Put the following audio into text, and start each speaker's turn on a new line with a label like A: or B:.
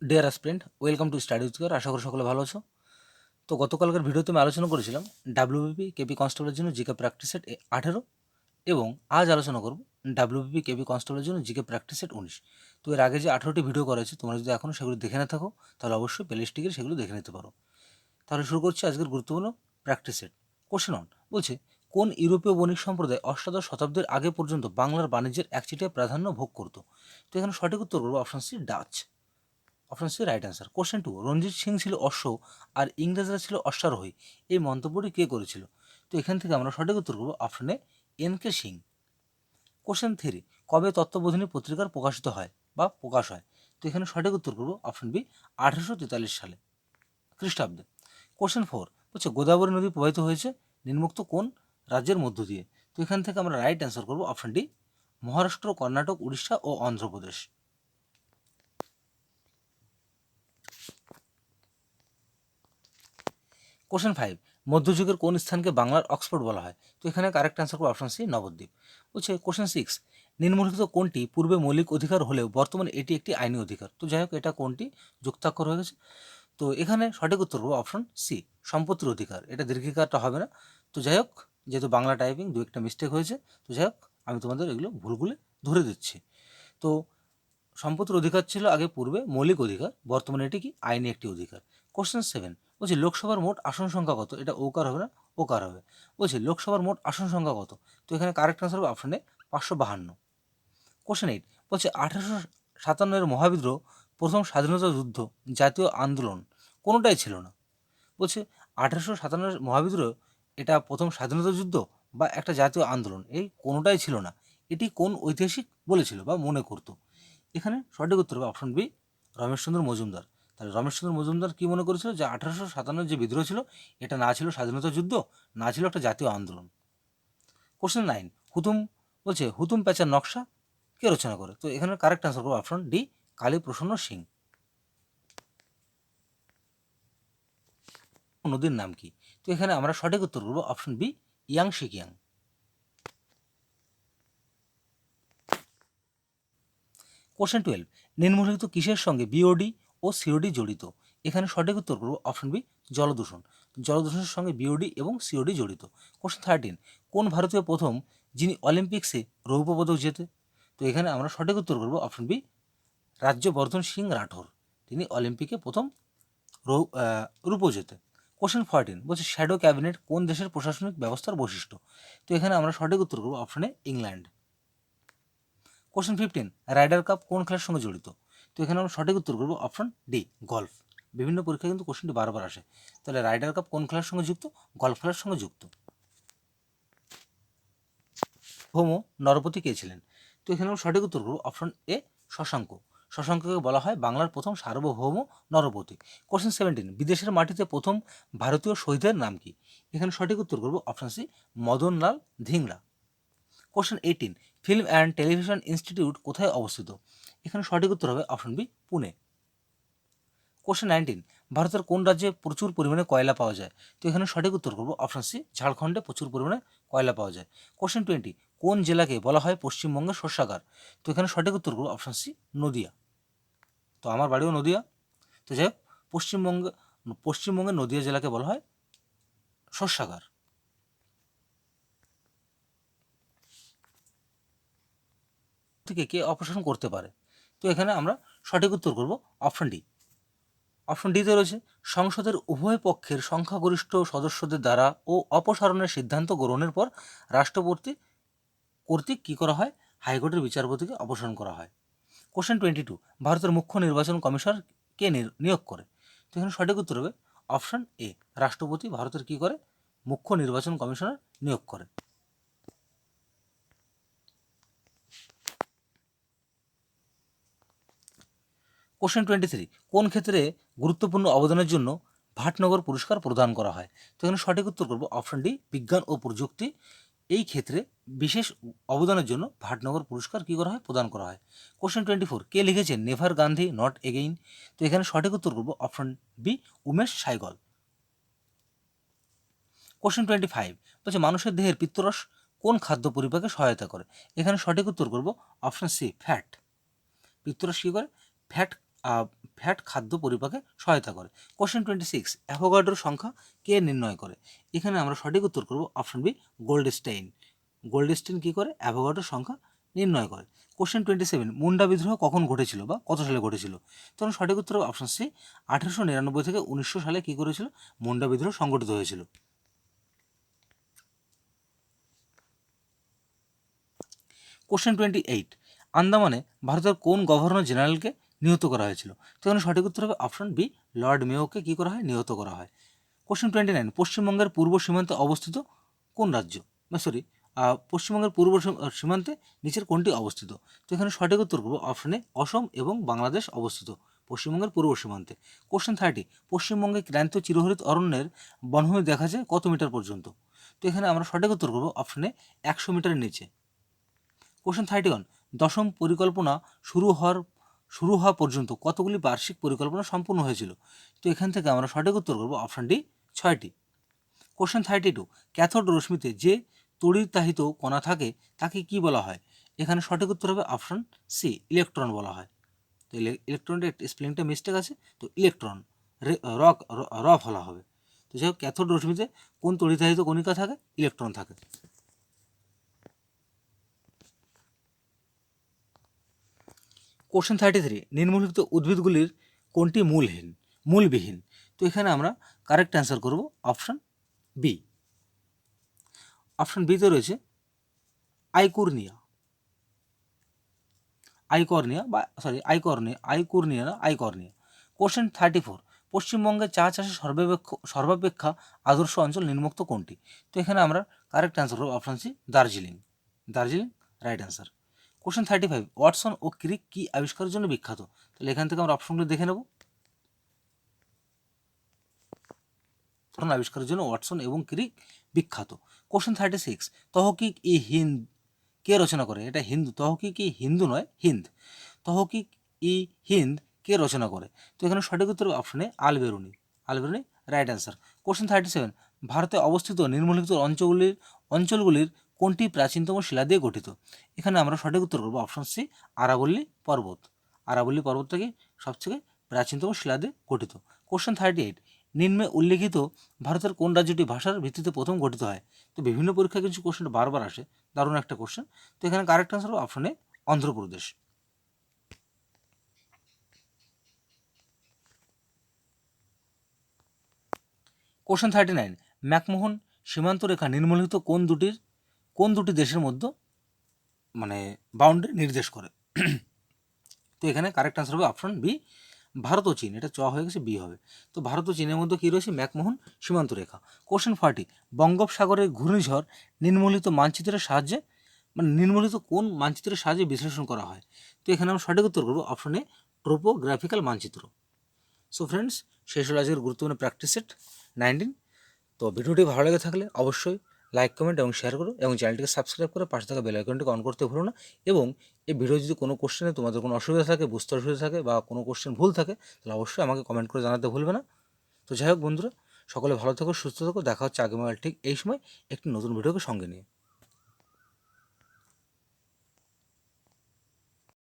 A: Deer aspirant, welcome to study with. আশা করি সকলে ভালো আছো। তো গতকালকার ভিডিওতে আমি আলোচনা করেছিলাম ডাব্লিউবিপি কেপি কনস্টেবলের জন্য জিকে প্র্যাকটিস সেট 18 এবং আজ আলোচনা করব ডাব্লিউবিপি কেপি কনস্টেবলের জন্য জিকে প্র্যাকটিস সেট 19। তো এর আগে যে 18টি ভিডিও করা হয়েছে, তোমরা যদি এখনও সেগুলো দেখে না থাকো তাহলে অবশ্যই প্লেলিস্টে গিয়ে সেগুলো দেখে নিতে পারো। তাহলে শুরু করছি আজকের গুরুত্বপূর্ণ প্র্যাকটিস সেট। কোশ্চেন অন বলছে, কোন ইউরোপীয় বণিক সম্প্রদায় অষ্টাদশ শতাব্দীর আগে পর্যন্ত বাংলার বাণিজ্যের একচেটিয়া প্রাধান্য ভোগ করত? তো এখানে সঠিক উত্তর করবো option C, Dutch. Option C right answer. Question two, Ranjit Singh ছিল অশ্ব আর ইংরেজরা ছিল অশ্বারোহী, এই মন্তব্যটি কে করেছিল? তো এখান থেকে আমরা সঠিক উত্তর করবো option A, N K Singh. Question three, কবে তত্ত্ববোধিনী পত্রিকার প্রকাশিত হয় বা প্রকাশ হয়? তো এখানে সঠিক উত্তর করবো অপশন বি, 1843 সালে খ্রিস্টাব্দে। কোশ্চেন ফোর বলছে, গোদাবরী নদী প্রবাহিত হয়েছে নিম্নোক্ত কোন রাজ্যের মধ্য দিয়ে? তো এখান থেকে আমরা রাইট অ্যান্সার করবো অপশন ডি, মহারাষ্ট্র, কর্ণাটক, উড়িষ্যা ও অন্ধ্রপ্রদেশ। কোশ্চেন ফাইভ, মধ্যযুগের কোন স্থানকে বাংলার অক্সফোর্ড বলা হয়? তো এখানে কারেক্ট অ্যান্সার করবো অপশন সি, নবদ্বীপ। বলছে কোশ্চেন সিক্স, নিম্নলিখিত কোনটি পূর্বে মৌলিক অধিকার হলেও বর্তমানে এটি একটি আইনি অধিকার? তো যাই হোক, এটা কোনটি যুক্তাক্ষর হয়ে গেছে। তো এখানে সঠিক উত্তর করবো অপশন সি, সম্পত্তির অধিকার। এটা দীর্ঘিকারটা হবে না। তো যাই হোক, যেহেতু বাংলা টাইপিং দু একটা মিস্টেক হয়েছে, তো যাই হোক আমি তোমাদের এগুলো ভুলগুলো ধরে দিচ্ছি। তো সম্পত্তির অধিকার ছিল আগে পূর্বে মৌলিক অধিকার, বর্তমানে এটি কি আইনি একটি অধিকার। কোশ্চেন সেভেন বলছি, লোকসভার মোট আসন সংখ্যা কত? এটা ওকার হবে না, ওকার হবে। বলছি লোকসভার মোট আসন সংখ্যা কত? তো এখানে কারেক্ট আনসার হবে অপশনে 552। কোশ্চেন এইট বলছে, 1857-এর মহাবিদ্রোহ, প্রথম স্বাধীনতা যুদ্ধ, জাতীয় আন্দোলন কোনোটাই ছিল না। বলছে 1857-এর মহাবিদ্রোহ এটা প্রথম স্বাধীনতা যুদ্ধ বা একটা জাতীয় আন্দোলন, এই কোনোটাই ছিল না। এটি কোন ঐতিহাসিক বলেছিল বা মনে করতো? এখানে সঠিক উত্তর হবে অপশন বি, রমেশচন্দ্র মজুমদার। তাহলে রমেশচন্দ্র মজুমদার কি মনে করেছিল? যে 1857 যে বিদ্রোহ ছিল, এটা না ছিল স্বাধীনতা যুদ্ধ, না ছিল একটা জাতীয় আন্দোলন। কোশ্চেন নাইন, হুতুম বলছে, হুতুম প্যাঁচার নকশা কে রচনা করে? তো এখানে কারেক্ট আনসার করবো অপশন ডি, কালী প্রসন্ন সিং। নদীর নাম কি? তো এখানে আমরা সঠিক উত্তর করবো অপশন বি, ইয়াং শিকিয়াং। কোশ্চেন 12, নিম্নলিখিত কিসের সঙ্গে বিওডি ও সিওডি জড়িত? এখানে সঠিক উত্তর করবো অপশন বি, জলদূষণ। জলদূষণের সঙ্গে বিওডি এবং সিওডি জড়িত। কোশ্চেন 13, কোন ভারতীয় প্রথম যিনি অলিম্পিক্সে রৌপ্য পদক জেতে? তো এখানে আমরা সঠিক উত্তর করবো অপশন বি, রাজ্যবর্ধন সিং রাঠোর। তিনি অলিম্পিকে প্রথম রূপো জেতে। কোশ্চেন 14 বলছে, শ্যাডো ক্যাবিনেট কোন দেশের প্রশাসনিক ব্যবস্থার বৈশিষ্ট্য? তো এখানে আমরা সঠিক উত্তর করবো অপশনে ইংল্যান্ড। কোশ্চেন 15, রাইডার কাপ কোন খেলার সঙ্গে জড়িত? তো এখানে আমরা সঠিক উত্তর করবো অপশন ডি, গল্ফ। বিভিন্ন পরীক্ষায় কিন্তু কোশ্চেনটি বারবার আসে। তাহলে রাইডার কাপ কোন খেলার সঙ্গে যুক্ত? গল্ফ খেলার সঙ্গে যুক্ত। ভৌম নরপতি কে ছিলেন? তো এখানে আমরা সঠিক উত্তর করবো অপশন এ, শশাঙ্ক। শশাঙ্ককে বলা হয় বাংলার প্রথম সার্বভৌম নরপতি। কোশ্চেন 17, বিদেশের মাটিতে প্রথম ভারতীয় শহীদের নাম কি? এখানে সঠিক উত্তর করবো option C, Madanlal Dhingra. Question 18, film and television institute কোথায় অবস্থিত? এখানে সঠিক উত্তর হবে অপশন বি, পুনে। কোশ্চেন 19, ভারতের কোন রাজ্যে প্রচুর পরিমাণে কয়লা পাওয়া যায়? তো এখানে সঠিক উত্তর করবো অপশন সি, ঝাড়খণ্ডে প্রচুর পরিমাণে কয়লা পাওয়া যায়। কোশ্চেন 20, কোন জেলাকে বলা হয় পশ্চিমবঙ্গের শস্যাগার? তো এখানে সঠিক উত্তর করবো অপশন সি, নদিয়া। তো আমার বাড়িও নদিয়া। তো যাই হোক, পশ্চিমবঙ্গে পশ্চিমবঙ্গের নদিয়া জেলাকে বলা হয় শস্যাগার। থেকে কে অপসারণ করতে পারে? তো এখানে আমরা সঠিক উত্তর করবো অপশন ডি। অপশন ডিতে রয়েছে, সংসদের উভয় পক্ষের সংখ্যাগরিষ্ঠ সদস্যদের দ্বারা ও অপসারণের সিদ্ধান্ত গ্রহণের পর রাষ্ট্রপতি কর্তৃক কী করা হয়? হাইকোর্টের বিচারপতিকে অপসারণ করা হয়। কোশ্চেন 22, ভারতের মুখ্য নির্বাচন কমিশনার কে নিয়োগ করে? তো এখানে সঠিক উত্তর হবে অপশন এ, রাষ্ট্রপতি ভারতের কী করে? মুখ্য নির্বাচন কমিশনার নিয়োগ করে। কোশ্চেন 23, কোন ক্ষেত্রে গুরুত্বপূর্ণ অবদানের জন্য ভাটনগর পুরস্কার প্রদান করা হয়? তো এখানে সঠিক উত্তর করবো অপশন ডি, বিজ্ঞান ও প্রযুক্তি। এই ক্ষেত্রে বিশেষ অবদানের জন্য ভাটনগর পুরস্কার কী করা হয়? প্রদান করা হয়। কোশ্চেন 24, কে লিখেছেন নেভার গান্ধী নট এগেইন? তো এখানে সঠিক উত্তর করবো option B, Umesh Saigal. Question 25 বলছে, মানুষের দেহের পিত্তরস কোন খাদ্য পরিপাকে সহায়তা করে? এখানে সঠিক উত্তর করবো অপশন সি, ফ্যাট। পিত্তরস কী করে? ফ্যাট ফ্যাট খাদ্য পরিপাকে সহায়তা করে। কোশ্চেন 26, অ্যাভোগাড্রোর সংখ্যা কে নির্ণয় করে? এখানে আমরা সঠিক উত্তর করব অপশন বি, গোল্ডস্টেইন। গোল্ডস্টেইন কী করে? অ্যাভোগাড্রোর সংখ্যা নির্ণয় করে। কোশ্চেন 27, মুন্ডা বিদ্রোহ কখন ঘটেছিল বা কত সালে ঘটেছিল? তখন সঠিক উত্তর অপশন সি, 1899 থেকে 1900 সালে কী করেছিল? মুন্ডা বিদ্রোহ সংগঠিত হয়েছিল। কোশ্চেন 28, আন্দামানে ভারতের কোন গভর্নর জেনারেলকে নিহত করা হয়েছিল? তো এখানে সঠিক উত্তর হবে অপশন বি, লর্ড মেয়োকে কী করা হয়? নিহত করা হয়। কোশ্চেন 29, পশ্চিমবঙ্গের পূর্ব সীমান্তে অবস্থিত কোন রাজ্য? সরি, পশ্চিমবঙ্গের পূর্ব সীমান্তে নিচের কোনটি অবস্থিত? তো এখানে সঠিক উত্তর করব অপশনে অসম এবং বাংলাদেশ অবস্থিত পশ্চিমবঙ্গের পূর্ব সীমান্তে। কোশ্চেন 30, পশ্চিমবঙ্গে ক্রান্ত চিরহরিত অরণ্যের বনভূমি দেখা যায় কত মিটার পর্যন্ত? তো এখানে আমরা সঠিক উত্তর করব অপশনে 100 মিটারের নিচে। কোশ্চেন 31, দশম পরিকল্পনা শুরু হওয়া পর্যন্ত কতগুলি বার্ষিক পরিকল্পনা সম্পূর্ণ হয়েছিল? তো এখান থেকে আমরা সঠিক উত্তর করব অপশন ডি, 6টি। কোশ্চেন 32, ক্যাথোড রশ্মিতে যে তড়িৎবাহিত কণা থাকে তাকে কি বলা হয়? এখানে সঠিক উত্তর হবে অপশন সি, ইলেকট্রন বলা হয়। তো ইলেকট্রনের স্পেলিংটা মিস্টেক আছে, তো ইলেকট্রন র ফলা হবে। তো যাই হোক, ক্যাথোড রশ্মিতে কোন তড়িৎবাহিত কণিকা থাকে? ইলেকট্রন থাকে। কোশ্চেন 33, নিম্নলিখিত উদ্ভিদগুলির কোনটি মূলবিহীন? তো এখানে আমরা কারেক্ট অ্যান্সার করব অপশন বি। অপশন বিতে রয়েছে আইকুর্নিয়া আইকর্নিয়া। কোশ্চেন 34, পশ্চিমবঙ্গে চা চাষের সর্বাপেক্ষা আদর্শ অঞ্চল নিম্নোক্ত কোনটি? তো এখানে আমরা কারেক্ট অ্যান্সার করব option C, Darjeeling. Right answer. Question 35, Watson ও ক্রিক কি আবিষ্কারের জন্য বিখ্যাত? তাহলে এখান থেকে আমরা অপশনগুলো দেখে নেব। আবিষ্কারের জন্য ওয়াটসন এবং ক্রিক বিখ্যাত। কোশ্চেন 36, তহকিক ই হিন্দ কে রচনা করে? এটা হিন্দু, তহকিক ই হিন্দু নয়, হিন্দ। তহকিক ই হিন্দ কে রচনা করে? তো এখানে সঠিক উত্তর অপশনে আল-বেরুনি। Right answer. কোশ্চেন 37, ভারতে অবস্থিত নিম্নলিখিত অঞ্চলগুলির কোনটি প্রাচীনতম শিলা দিয়ে গঠিত? এখানে আমরা সঠিক উত্তর করব অপশন সি, আরাবল্লী পর্বত। আরাবল্লী পর্বতটাকে সবথেকে প্রাচীনতম শিলা দিয়ে গঠিত। কোশ্চেন 38, নিম্নে উল্লেখিত ভারতের কোন রাজ্যটি ভাষার ভিত্তিতে প্রথম গঠিত হয়? তো বিভিন্ন পরীক্ষায় কিছু কোশ্চেনটা বারবার আসে, দারুণ একটা কোশ্চেন। তো এখানে কারেক্ট আনসার হবে অপশনে অন্ধ্রপ্রদেশ। কোশ্চেন 39, ম্যাকমোহন সীমান্ত রেখা নিম্নলিখিত কোন দুটি দেশের মধ্যে বাউন্ডারি নির্দেশ করে? তো এখানে কারেক্ট আনসার হবে অপশন বি, ভারত ও চীন। এটা চ হয়ে গেছে, বি হবে। তো ভারত ও চীনের মধ্যে কী রয়েছে? ম্যাকমোহন সীমান্ত রেখা। কোশ্চেন 40, বঙ্গোপসাগরের ঘূর্ণিঝড় নিম্নলিখিত মানচিত্রের সাহায্যে নিম্নলিখিত কোন মানচিত্রের সাহায্যে বিশ্লেষণ করা হয়? তো এখানে আমরা সঠিক উত্তর করবো অপশনে ট্রোপোগ্রাফিক্যাল মানচিত্র। সো ফ্রেন্ডস, শেষ হলো আজকের গুরুত্বপূর্ণ প্র্যাকটিস সেট 19। তো ভিডিওটি ভালো লেগে থাকলে অবশ্যই লাইক, কমেন্ট এবং শেয়ার করো এবং চ্যানেলটিকে সাবস্ক্রাইব করে পাশে থাকা বেল আইকনটিকে অন করতে ভুলো না। এবং এই ভিডিও যদি কোনো কোশ্চেনে তোমাদের কোনো অসুবিধা থাকে, বুঝতে অসুবিধা থাকে বা কোনো কোশ্চেন ভুল থাকে, তাহলে অবশ্যই আমাকে কমেন্ট করে জানাতে ভুলবে না। তো যাই হোক বন্ধুরা, সকলে ভালো থেকো, সুস্থ থেকো। দেখা হচ্ছে আগামীকাল ঠিক এই সময় একটি নতুন ভিডিওকে সঙ্গে নিয়ে।